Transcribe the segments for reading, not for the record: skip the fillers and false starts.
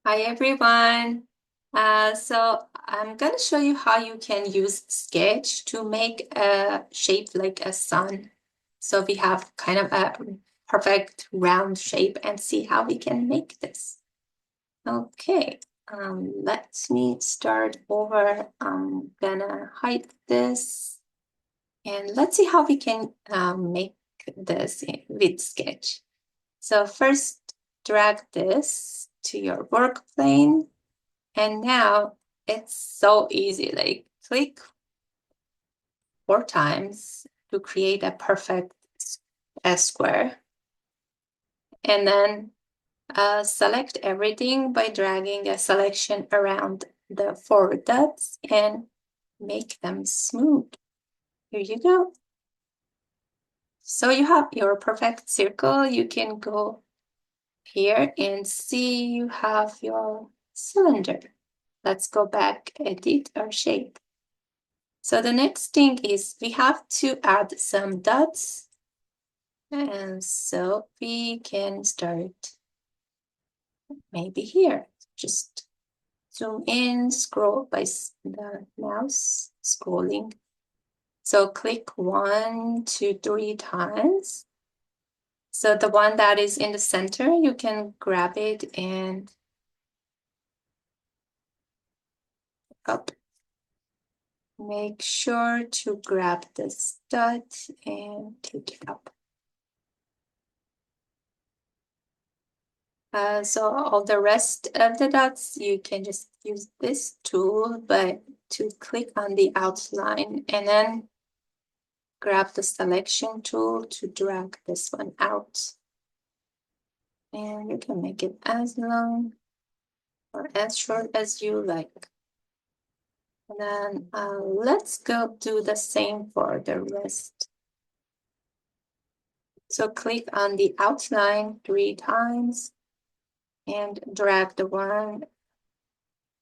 Hi everyone. So I'm going to show you how you can use Sketch to make a shape like a sun. So we have kind of a perfect round shape and see how we can make this. Okay, let me start over. I'm gonna hide this and let's see how we can make this with Sketch. So first drag this to your work plane. And now it's so easy, like click 4 times to create a perfect square. And then select everything by dragging a selection around the 4 dots and make them smooth. Here you go. So you have your perfect circle. You can go here and see you have your cylinder. Let's go back, edit our shape. So the next thing is we have to add some dots. And so we can start maybe here. Just zoom in, scroll by the mouse, scrolling. So click 1, 2, 3 times. So the one that is in the center, you can grab it and up. Make sure to grab this dot and take it up. So all the rest of the dots, you can just use this tool, but to click on the outline and then grab the selection tool to drag this one out. And you can make it as long or as short as you like. And then let's go do the same for the rest. So click on the outline 3 times and drag the one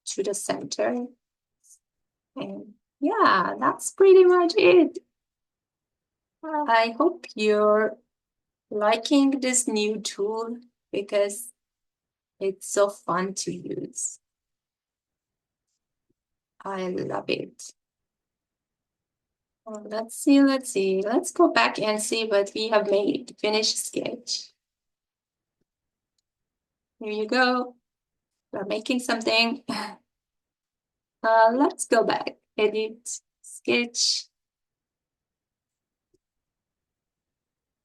to the center. And yeah, that's pretty much it. I hope you're liking this new tool because it's so fun to use. I love it. Well, let's see. Let's go back and see what we have made. Finish sketch. Here you go. We're making something. Let's go back. Edit, sketch.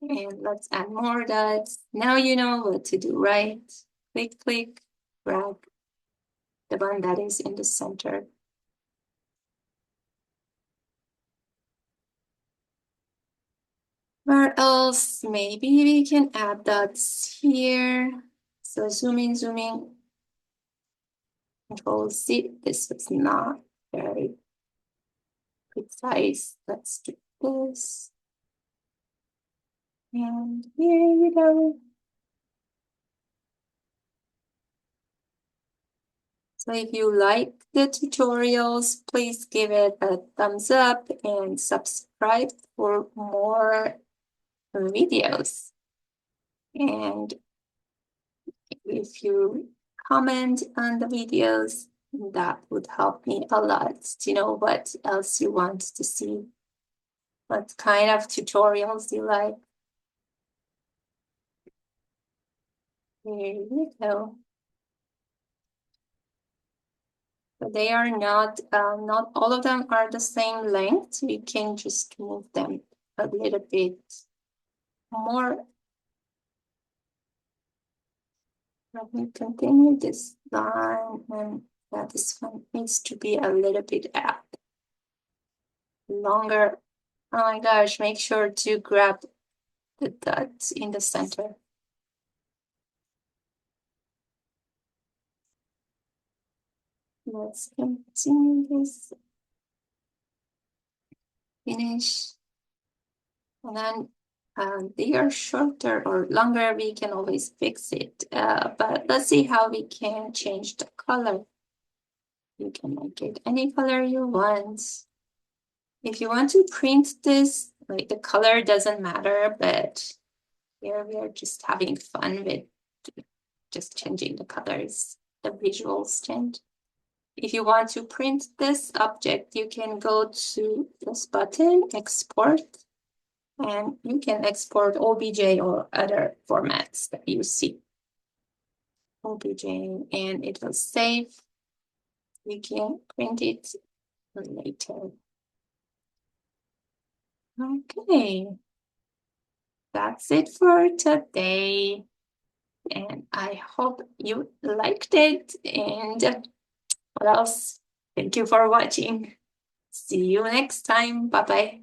And let's add more dots. Now you know what to do, right? Click, click, drag the one that is in the center. Where else? Maybe we can add dots here. So zoom in, Control Z. This was not very precise. Let's do this. And here you go. So if you like the tutorials, please give it a thumbs up and subscribe for more videos. And if you comment on the videos, that would help me a lot to know what else you want to see, what kind of tutorials you like. Here you go. So they are not all of them are the same length. You can just move them a little bit more. Let me continue this line, and this one needs to be a little bit out longer. Oh my gosh, make sure to grab the dots in the center. Let's continue this. Finish. And then they are shorter or longer, we can always fix it. But let's see how we can change the color. You can make it any color you want. If you want to print this, like the color doesn't matter, but here we are just having fun with just changing the colors. the visuals change. If you want to print this object, you can go to this button, export, and you can export OBJ or other formats that you see. OBJ, and it will save. You can print it later. Okay, that's it for today. And I hope you liked it. And what else? Thank you for watching. See you next time. Bye-bye.